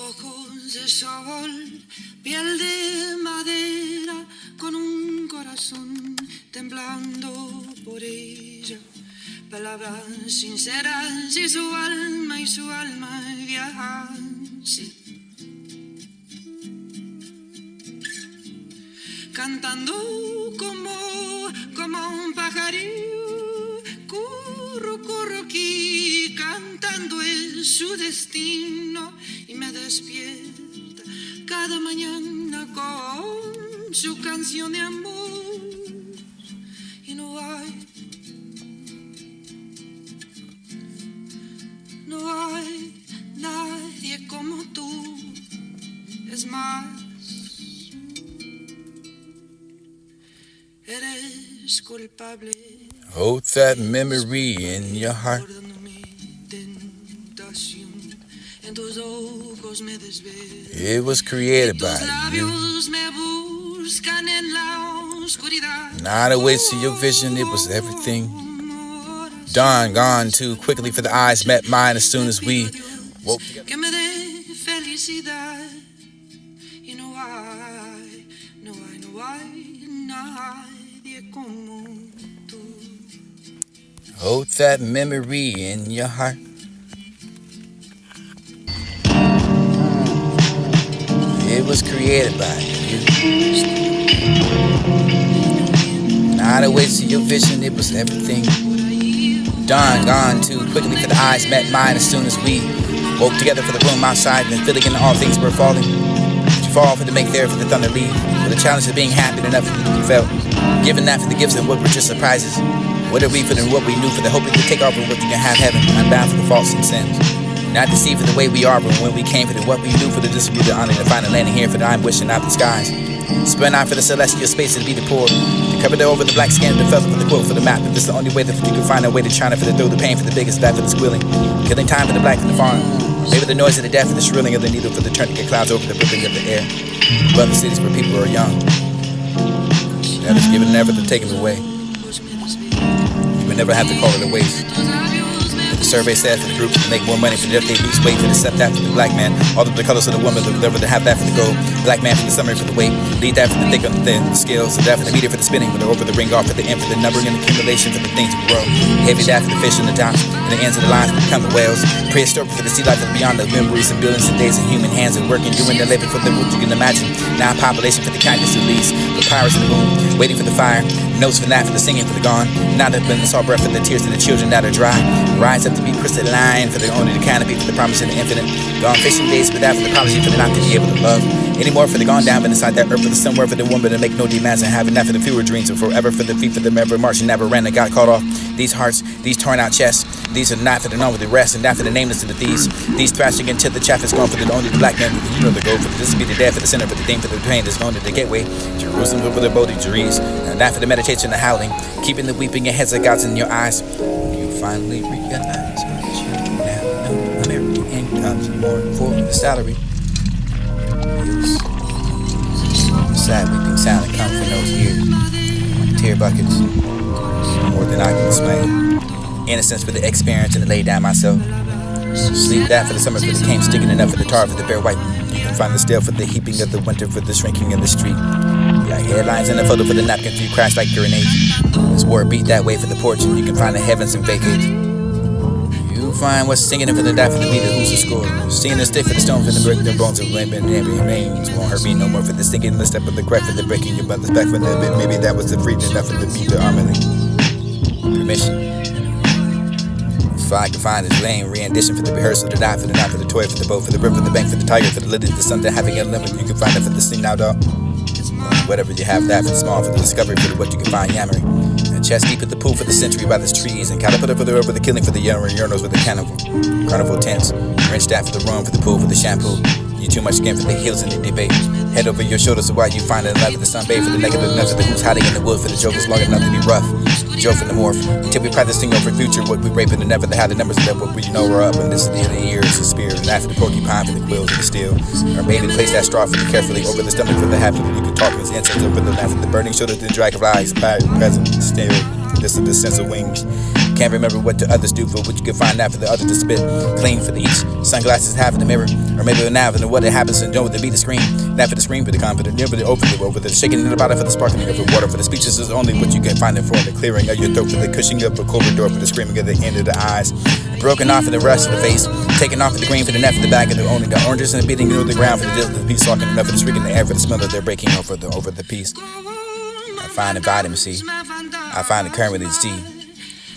ojos de sol, piel de madera, con un corazón temblando por ella. Palabras sinceras y su alma viajan, sí. Cantando como un pajarillo, corro aquí, cantando es su destino y me despierta cada mañana con su canción de amor. Y no hay nadie como tú, es más, eres culpable. Hold that memory in your heart. It was created by you. Not a waste of your vision, it was everything. Dawn gone too quickly for the eyes met mine as soon as we woke together. Hold that memory in your heart. It was created by you. Not a waste of your vision, it was everything. Dawn gone too quickly for the eyes met mine as soon as we woke together for the room outside and filling in all things were falling. To fall for the make there for the thunder leave, for the challenge of being happy enough to felt. Giving that for the gifts and what were just surprises. What are we for than what we knew for the hoping to take off with what you can have heaven, unbound for the faults and sins. Not deceived for the way we are, but when we came for the what we knew for the dispute, the honor to find a landing here for the I'm wishing out the skies. Spread out for the celestial spaces to be the poor. To cover over the black skin, the feather for the quote for the map. If this is the only way that you can find a way to China for the throw, the pain for the biggest, that for the squealing. Killing time for the black from the farm. Maybe the noise of the death for the shrilling of the needle for the tourniquet clouds over the ripping of the air. Above the cities where people are young. That is given never to take it away. You would never have to call it a waste. The survey said for the group to make more money for the death they lose weight for the accept that for the black man. All of the colors of the woman, the lever to have that for the gold. Black man for the summary for the weight. Lead that for the thick on the thin scales. The that for the meter for the spinning. With the over the ring off for the end for the numbering and accumulation for the things to grow. Heavy that for the fish on the top. And the ends of the lines for become the whales. Prehistoric for the sea life and beyond the memories and billions of days of human hands and working, doing the labor for the what you can imagine. Now population for the kindness at least. The pirates in the moon, waiting for the fire. Notes for that for the singing for the gone. Now that been the salt breath for the tears of the children that are dry. Rise up to be crystalline for the owner of the canopy for the promise of the infinite. Gone fishing days for that for the apology for the not to be able to love. Anymore for the gone down but inside that earth for the somewhere for the woman to make no demands and having that for the fewer dreams and forever for the feet for the ever march and never ran and got caught off. These hearts, these torn out chests, these are not for the known with the rest and not for the nameless to the thieves. These thrashing into the chaff is gone for the only the black man you know the goal for this be the death for the center for the thing for the pain that's going to the gateway. Jerusalem for the boding Jeries and that for the meditation the howling. Keeping the weeping your heads of God's in your eyes. You finally realize what you now know. American income's more for the salary. Sad weeping sound that comes from those ears. Tear buckets, more than I can explain. Innocence for the experience and to lay down myself. Sleep that for the summer for the cane, sticking enough for the tar for the bare white. You can find the stale for the heaping of the winter for the shrinking in the street. Like headlines and a photo for the napkin for you crash like grenades. This war beat that way for the porch and you can find the heavens and vacate. You find what's singing for the die for the beat of who's the score. Singing the stick for the stone for the break the bones of lamp and rains. Won't hurt me no more for the singing the step of the crack for the breaking your mother's back for the bit. Maybe that was the freedom enough for the beat the harmony. Permission. If I can find his lane, re-rendition for the rehearsal, the die for the night, for the toy, for the boat, for the brim, for the bank, for the tiger, for the lily, the sun, that having a limit. You can find it for the sing now, dog. Whatever you have, that for the small, for the discovery, for the what you can find, yammering. And chest deep at the pool for the century by the trees, and caterpillar for the river, the killing for the urinals with the carnival tents. Rinse that for the room, for the pool, for the shampoo. You too much skin for the heels in the debate. Head over your shoulders, so why you find it love for the sunbathe, for the negative enough for the who's hiding in the wood, for the jokers long enough to be rough. Joe for the morph, until we practice thing over future, what we raping and never the how the numbers of what we know we're up, and this is the end of the years, the spear, and after the porcupine for the quills and the steel, or maybe place that straw for the carefully over the stomach for the happy you can talk with the incense over the land for the burning shoulder, the dragonflies, present, still, this is the sense of wings, Can't remember what the others do for what you can find out for the others to spit. Clean for the each. Sunglasses half in the mirror. Or maybe now for what it happens and know the beat the scream. Not for the scream, for the confident, near for the over the shaking in the bottle for the sparkling of the water. For the speeches is only what you can find it for. The clearing of your throat for the cushioning of a corridor. For the screaming at the end of the eyes. Broken off for the rest of the face. Taken off for the green for the neck for the back of the only. The oranges and the beating of the ground for the dill of the piece. Talking enough for the shriek in the air for the smell of their breaking over the piece. I find the vitamin C. I find the currency C.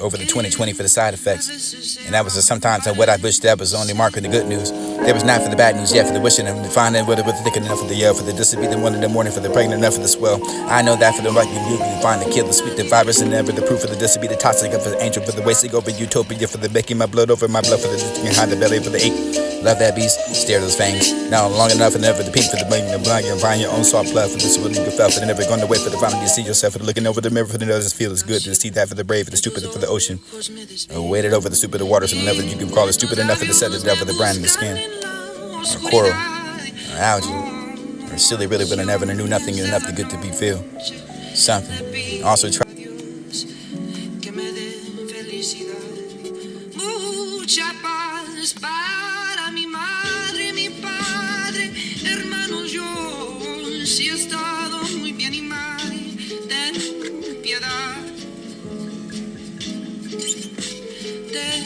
Over the 2020 for the side effects. And that was sometimes what I wished that was only marking the good news. There was not for the bad news yet, for the wishing and finding whether it was thick enough for the yell, for the this to be the one in the morning, for the pregnant enough for the swell. I know that for the right you find the kill, the sweet, the virus, and never the proof for the this to be the toxic of the angel, for the wasting over utopia, for the making my blood over my blood, for the behind the belly, for the ache. Love that beast, stare those fangs. Now long enough and never the peak for the blinking, the blind, and find your own soft blood, for this what you felt, for the never going to wait for the final you see yourself, for the looking over the mirror, for the others feel it's good, to see that for the brave, for the stupid, for the ocean. Waded over the stupid the waters, and never you can call it stupid enough for the set the devil, the brand in the skin. Or coral, or algae, or silly really, but I never knew nothing enough to good to be feel. Something. Also try. Que me den felicidad. Mucha paz para mi madre, mi padre, hermanos, yo sí he estado muy bien y mal. Ten piedad. Ten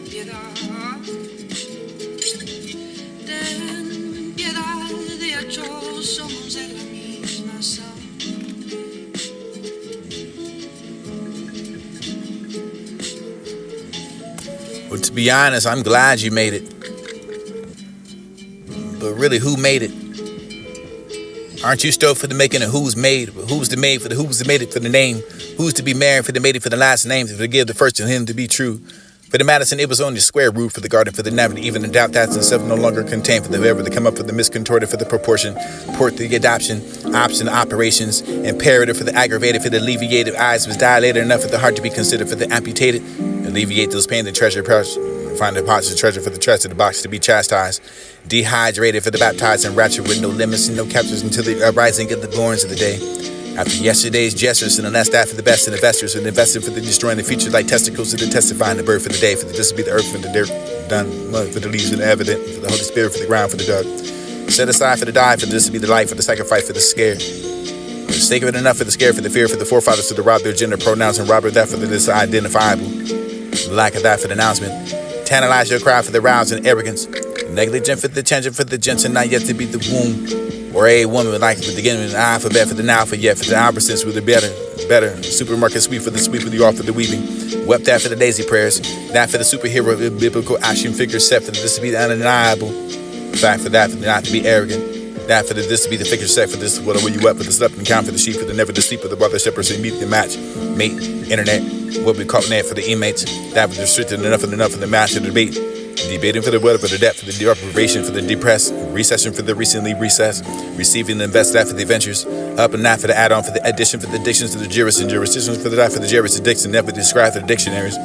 piedad. Ten piedad, de hecho somos de la misma sangre. Well, to be honest, I'm glad you made it. But really, who made it? Aren't you stoked for the making of who's made? But who's the made for the who's the made it for the name? Who's to be married for the made it for the last name? To forgive the first and him to be true. For the Madison, it was only a square root for the garden, for the never even the doubt that's itself no longer contained, for the ever to come up for the miscontorted, for the proportion, port the adoption, option operations, imperative for the aggravated, for the alleviated eyes was dilated enough for the heart to be considered, for the amputated, alleviate those pain, the treasure pouch, find the pots of treasure for the treasure, the box to be chastised, dehydrated for the baptized and raptured with no limits and no captures until the uprising of the borns of the day. After yesterday's gestures and the last after the best and investors and invested for the destroying the future like testicles to the testifying the birth for the day, for the this to be the earth for the dirt done, mud for the leaves for the evident, for the Holy Spirit for the ground for the dug. Set aside for the die, for this to be the life, for the sacrifice, for the scare. For the sake of it enough for the scare, for the fear, for the forefathers to the rob their gender pronouns and rob that for the this identifiable. The lack of that for the announcement. Tantalize your cry for the rouse and arrogance. Negligent for the tangent for the Jensen, not yet to be the womb. Or a woman like the beginning of the alphabet for the now for yet for the Albertsons with the better supermarket sweep for the sweep of the off for the weaving. Wept that for the daisy prayers. That for the superhero biblical action figure set for this to be the undeniable. Fact for that for the not to be arrogant. That for the this to be the figure set for this whatever you wept for the slept and count for the sheep for the never to sleep for the brother shepherds and meet the match. Mate, internet, what we call net for the inmates. That was restricted enough for the match of the debate. Debating for the weather, for the depth, for the deprivation, for the depressed, recession for the recently recessed, receiving the invest that for the adventures, up and that for the add-on, for the addition, for the addictions to the jurisdictions, for the that for the jurisdiction, never described for the dictionaries,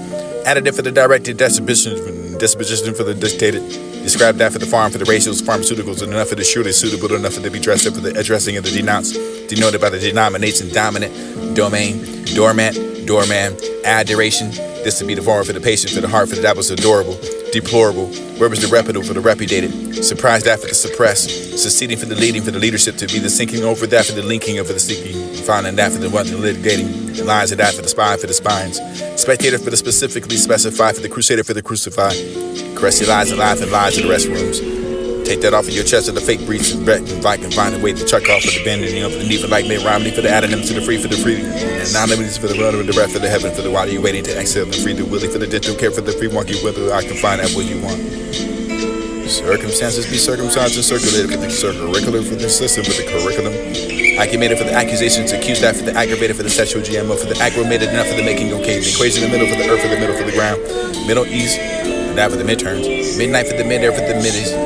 additive for the directed disposition for the dictated, described that for the farm, for the ratios, pharmaceuticals, and enough for the surely suitable enough for the be dressed up for the addressing of the denounced, denoted by the denomination, dominant, domain, doormat, doorman, adoration. This to be the form for the patient, for the heart, for the that was adorable. Deplorable, where was the reputable for the repudiated? Surprised that for the suppressed, succeeding for the leading, for the leadership to be the sinking over that for the linking over the seeking, finding that for the one, the litigating, the lines of that for the spine, for the spines, spectator for the specifically specified, for the crusader for the crucified, caress your lies and laugh and lies in the restrooms. Take that off of your chest of the fake breach and breath and find a way to chuck off for the bending, for the need for like made rhyming, for the adding them to the free, for the free, and non-limited for the rudder of the breath for the heaven, for the water you waiting to exhale, and free the willy for the dental care for the free monkey, whether I can find out what you want. Circumstances be circumcised and circulated for the curriculum for the system, for the curriculum. Accumulated for the accusations, accused that for the aggravated for the sexual GMO, for the aggravated enough for the making okay, the equation in the middle for the earth, for the middle for the ground, Middle East, and that for the midterms, midnight for the mid-air for the middies.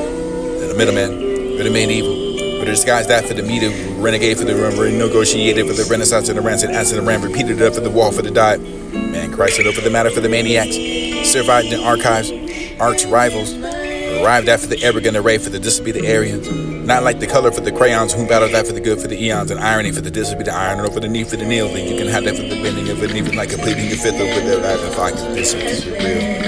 The middleman, for the main evil, for the disguise that for the meter, renegade for the negotiated for the renaissance and the rancid acid and ram, repeated it up for the wall for the diet, man Christ it up for the matter for the maniacs, survived in archives, arch rivals, Arrived after the arrogant array for the this will be the Aryans. Not like the color for the crayons, who battled that for the good for the eons, and irony for the this will be the iron, or for the need for the kneel. Then you can have that for the bending of it, even like completing your fifth over their life. If I can this will keep it real.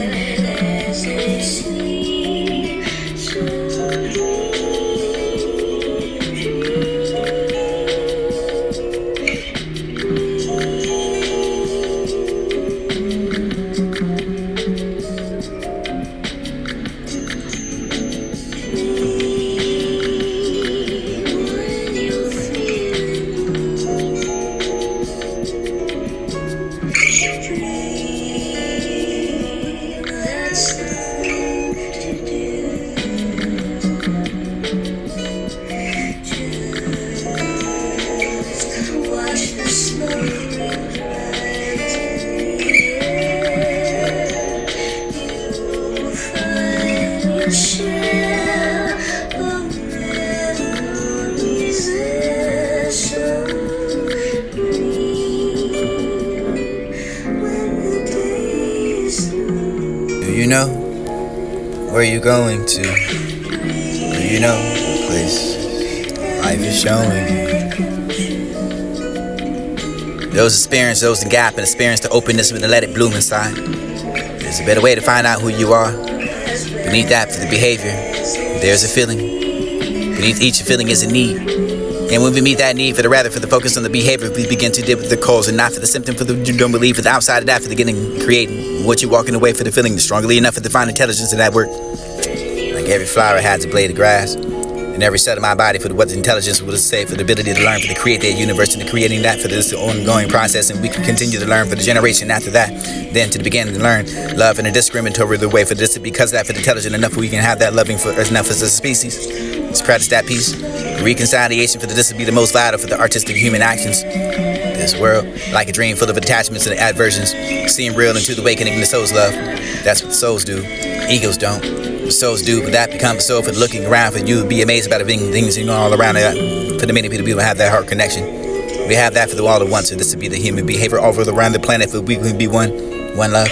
Do you know where you're going to? Do you know the place life is showing you? Those experience, those in gap and experience the openness and let it bloom inside. There's a better way to find out who you are. Beneath that for the behavior, there's a feeling. Beneath each feeling is a need. And when we meet that need for the focus on the behavior, we begin to deal with the cause and not for the symptom, for the you don't believe, for the outside of that, for the getting, creating, what you're walking away for the feeling, strongly enough for the fine intelligence of that work. Like every flower has a blade of grass, and every cell of my body for what the intelligence will say, for the ability to learn, for the create that universe, and the creating that, for this ongoing process, and we can continue to learn for the generation after that, then to begin to learn love in a discriminatory way for this, because that for the intelligent enough we can have that loving for enough as a species. Let's practice that peace. Reconciliation for this to be the most vital for the artistic human actions. This world, like a dream full of attachments and adversions, seem real into the awakening the soul's love. That's what the souls do. Egos don't. The souls do, but that becomes the soul for looking around for you. Be amazed about the things you know all around it. For the many people have that heart connection. We have that for the all at once. So this would be the human behavior all around the planet. For we can be one love,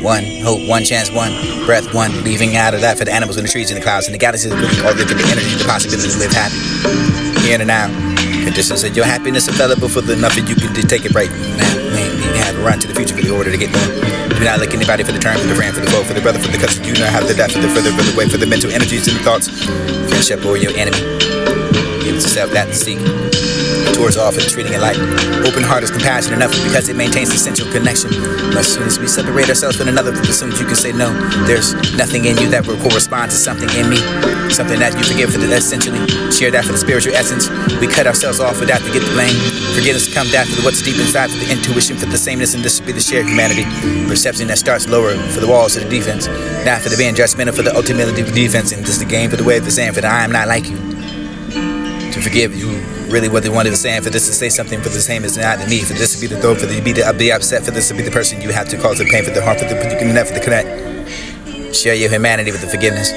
one hope, one chance, one breath, one leaving out of that for the animals and the trees and the clouds and the galaxies, all the energy, the possibility to live happy here and now. Conditions of your happiness available for the enough that you can take it right now. You have a run to the future for the order to get more. Do not look anybody for the term, for the friend, for the foe, for the brother, for the cousin. You know how to that for the further way, for the mental energies and the thoughts. Friendship or your enemy. Give it yourself that to seek. Towards off and treating it like open heart is compassion enough because it maintains the essential connection. But as soon as we separate ourselves from another, as soon as you can say no, there's nothing in you that will correspond to something in me, something that you forgive for the essentially share that for the spiritual essence. We cut ourselves off without to get the blame. Forgiveness comes down to what's deep inside, for the intuition, for the sameness, and this should be the shared humanity. Perception that starts lower for the walls of the defense, not for the being judgmental, for the ultimate defense, and this the game for the way of the saying, for the I am not like you. To forgive you, really what they wanted to say, and for this to say something for the same as not to me, for this to be the throat, for the be upset, for this to be the person you have to cause the pain, for the harm, for the you can never connect. Share your humanity with the forgiveness.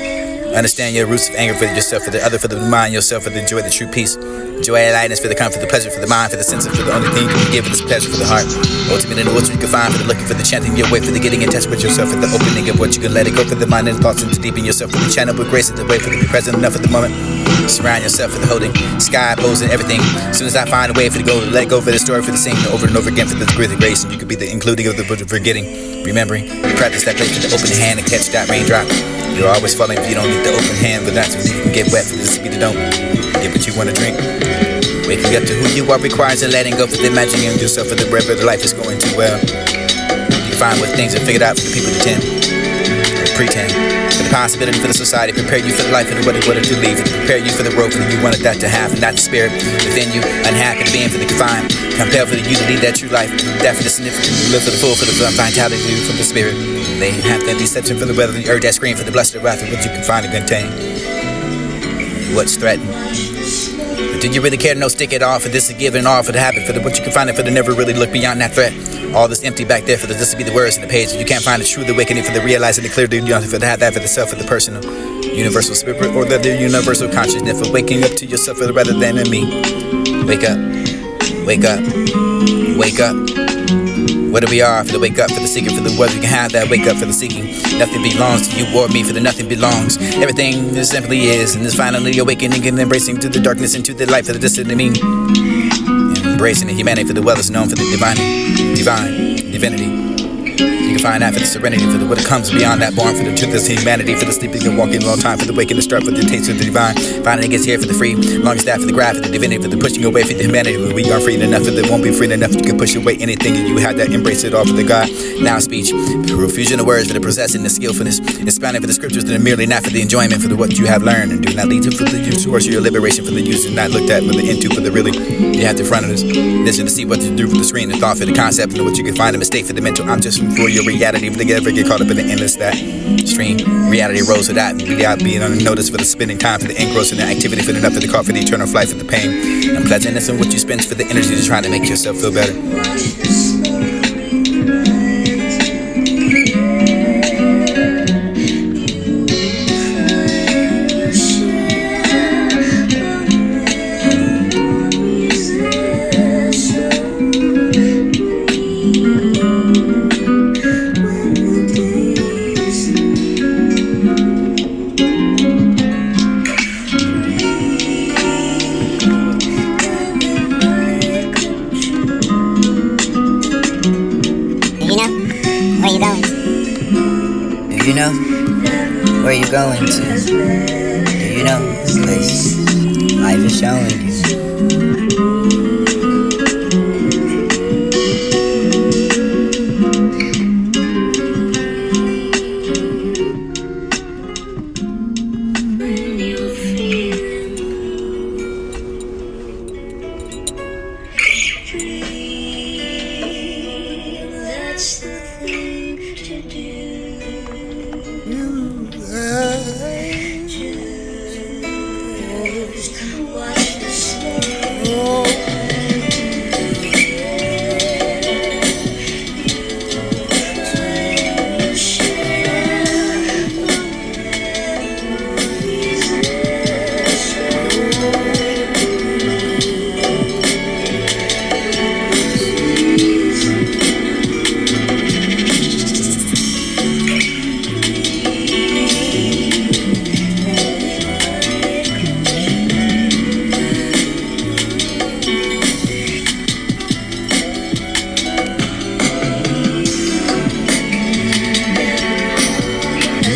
Understand your roots of anger for yourself, for the other, for the mind, yourself, for the joy, the true peace. Joy and lightness for the comfort, the pleasure for the mind, for the sense, for the only thing you can give, for this pleasure for the heart. Ultimately, what you can find, for the looking, for the chanting your way, for the getting in touch with yourself, for the opening of what you can let it go, for the mind and the thoughts, and to deepen yourself, for the channel with grace, and the way, for the be present enough at the moment. Surround yourself for the holding, sky, posing everything. As soon as I find a way for the go, let go for the story, for the singing over and over again, for the grace, and you could be the including of the forgetting, remembering. Practice that place with the open hand and catch that raindrop. You're always falling if you don't need the open hand, but that's when you can get wet for this to be the don't. Get what you want to drink. Waking up to who you are requires a letting go for the imagining of yourself for the breath of the life is going too well. You find what things are figured out for the people to tend, or pretend. For the possibility for the society, prepare you for the life and what it wanted to leave, and prepare you for the road that you wanted that to have, and not the spirit within you, unhappy being for the confined, compelled for you to lead that true life, that for the significant, live for the full, for the vitality from the spirit. They have that deception for the weather, the earth that scream for the blessed wrath of what you can find and contain. What's threatened? But do you really care to no stick it off for this to give and all for the habit, for the what you can find it for the never really look beyond that threat? All this empty back there for the this to be the words in the page. You can't find the truth awakening for the realizing the clear duty for the have that for the self, for the personal, universal spirit, or the universal consciousness for waking up to yourself rather than in me. Wake up, wake up, wake up. What do we are? For the wake up, for the seeker, for the what we can have that wake up for the seeking. Nothing belongs to you or me, for the nothing belongs. Everything just simply is, and is finally awakening and embracing to the darkness and to the light for the distant me. Embracing the humanity for the well is known for the divine divinity. You can find that for the serenity, for the what comes beyond that, born for the truth of humanity, for the sleeping and walking a long time, for the waking, the start, for the taste of the divine. Finding it gets here for the free, long as that for the graph, for the divinity, for the pushing away for the humanity. We are free enough, that won't be free enough. You can push away anything, and you have that embrace it all for the God. Now speech, the profusion of words for the processing, the skillfulness, expanding for the scriptures that are merely not for the enjoyment, for the what you have learned, and do not lead to for the use or your liberation for the use, and not looked at for the into for the really. You have to front of us, listen to see what to do for the screen, the thought for the concept, and what you can find a mistake for the mental. I'm just for your reality, if they ever get caught up in the endless that stream. Reality rose with that, without being unnoticed for the spending time, for the engrossing the activity, for the enough for the call, for the eternal flight, for the pain and pleasantness, and what you spend for the energy to try to make yourself feel better. Do you know where you're going to? Do you know the place life is showing you? That's the thing to do. Just watch the snow.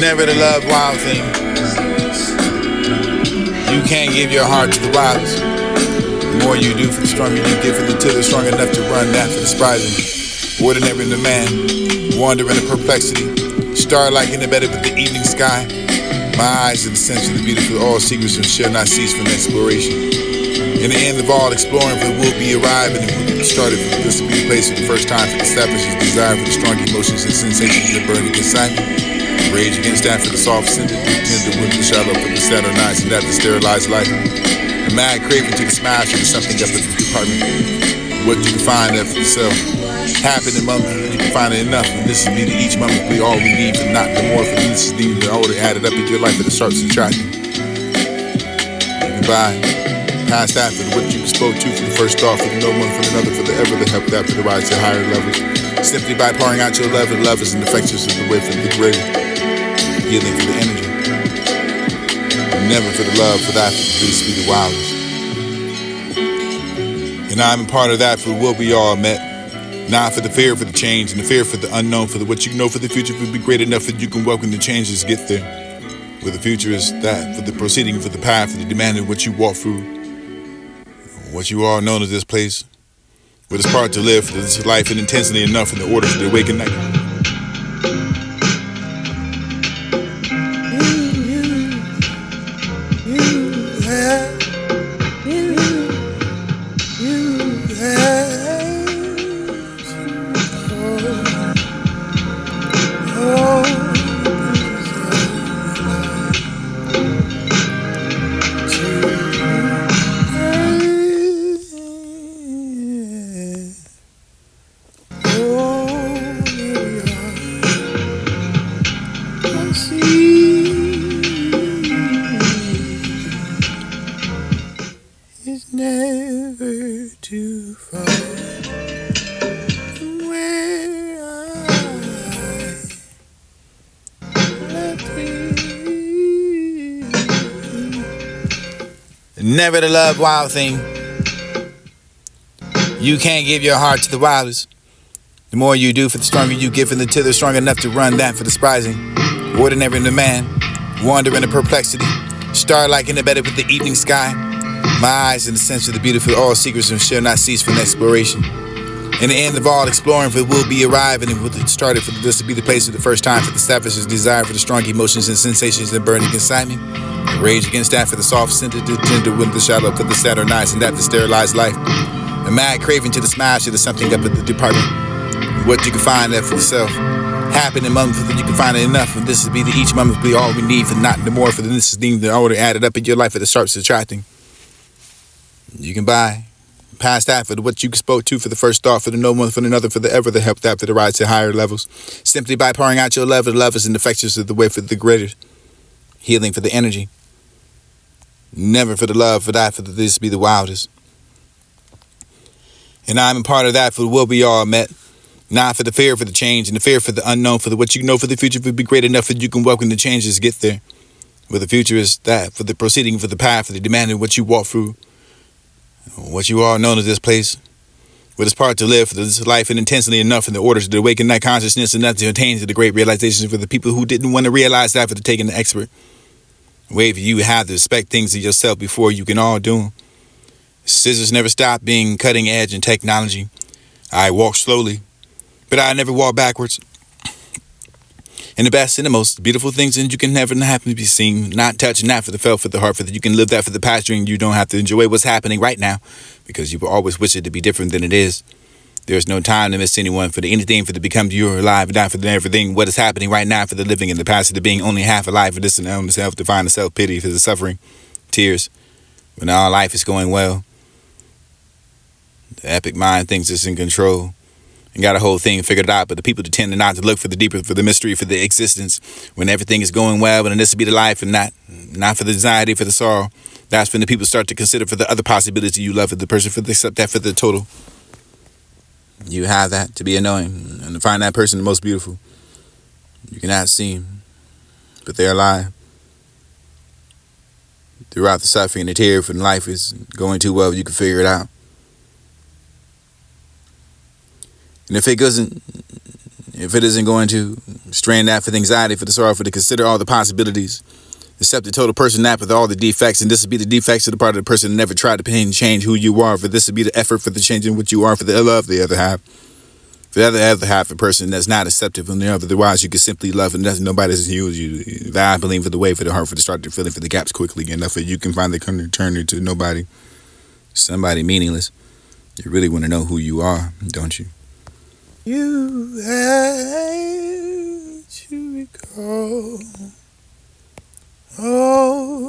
Never the love wild thing. You can't give your heart to the wildest. The more you do for the stronger you get for the till they're strong enough to run that for the surprising. Ordinary in the man, wandering in perplexity. Starlight in the bed with the evening sky. My eyes are the sense of the beautiful, all secrets and shall not cease from exploration. In the end of all exploring, for will be arriving and started from this to be the place for the first time for the establishes desire for the strong emotions and sensations that burn inside me. Rage against that for the soft scented, the winter shallow for the sadder nights and that the sterilized life. A mad craving to the smash or something up in the department. What you can find there for yourself. Happen in months, you can find it enough. And this is me to each moment we all we need, and not the more for this is the older added up into your life that it starts subtracting. Goodbye. Past that for the what you spoke to for the first thought, for the no one for another, for the ever the help that for the rise to higher levels. Simply by pouring out your love, and love is an infectious of the way for the greater. Healing for the energy. Never for the love, for that for the beast be the wildest. And I'm a part of that for what we all met. Not for the fear for the change, and the fear for the unknown, for the what you know for the future will be great enough that you can welcome the changes, get there. Where the future is that, for the proceeding, for the path, for the demanding what you walk through. What you all known as this place. Where it's part to live, for this life and intensity enough in the order for the awakened night. Never the love wild thing. You can't give your heart to the wildest. The more you do, for the stronger you give, and the till they're strong enough to run that for the surprising. Ordinary in the man, wander in the perplexity. Starlight in the bed with the evening sky. My eyes in the sense of the beautiful, all secrets and shall not cease from exploration. In the end of all exploring, for will be arriving, and will it started for this to be the place for the first time for the savage's desire for the strong emotions and sensations that burn inside me. Rage against that for the soft-scented, tender with the shadow for the sadder nights, and that the sterilized life. A mad craving to the smash to the something up at the department. What you can find there for yourself. Happen in moments that you can find it enough. And this will be the each moment will be all we need, for not the more, for the this is the order added up in your life for the starts attracting. You can buy past that for the what you spoke to for the first thought, for the no one, for another, for the ever, the help that for the rise to higher levels. Simply by pouring out your love, the love is and infectious of the way for the greater healing for the energy. Never for the love, for that, for the this be the wildest. And I'm a part of that for what we all met. Not for the fear for the change and the fear for the unknown, for the what you know for the future would be great enough that you can welcome the changes to get there. Where the future is that, for the proceeding, for the path, for the demanding what you walk through. What you are known as this place. With its part to live for this life and intensely enough in the order to awaken that consciousness and that to attain to the great realizations for the people who didn't want to realize that for the taking the expert. Way for you have to respect things of yourself before you can all do them. Scissors never stop being cutting edge in technology. I walk slowly, but I never walk backwards. And the best and the most beautiful things that you can never happen to be seen, not touched, not for the felt, for the heart, for that you can live that for the past dream. You don't have to enjoy what's happening right now because you will always wish it to be different than it is. There's no time to miss anyone for the anything, for the become you alive, not for the everything. What is happening right now for the living in the past, for the being only half alive, for this and own self, to find the self-pity, for the suffering, tears, when all life is going well. The epic mind thinks it's in control and got a whole thing figured out, but the people tend not to look for the deeper, for the mystery, for the existence, when everything is going well, and this will be the life, and not for the anxiety, for the sorrow. That's when the people start to consider for the other possibility you love for the person, for the accept that for the total. You have that to be annoying, and to find that person the most beautiful. You cannot see them, but they're alive. Throughout the suffering and the tear, when life is going too well, you can figure it out. And if it isn't going to strain that for the anxiety, for the sorrow, for to consider all the possibilities, accept the total person that with all the defects, and this would be the defects of the part of the person that never tried to change who you are, for this would be the effort for the changing what you are, for the love the other half. For the other half, a person that's not acceptive, and otherwise you can simply love, and that's nobody's used you. I believe for the way, for the heart, for the start to feeling for the gaps quickly enough that you can find the turn to nobody, somebody meaningless. You really want to know who you are, don't you? You have to recall. Oh.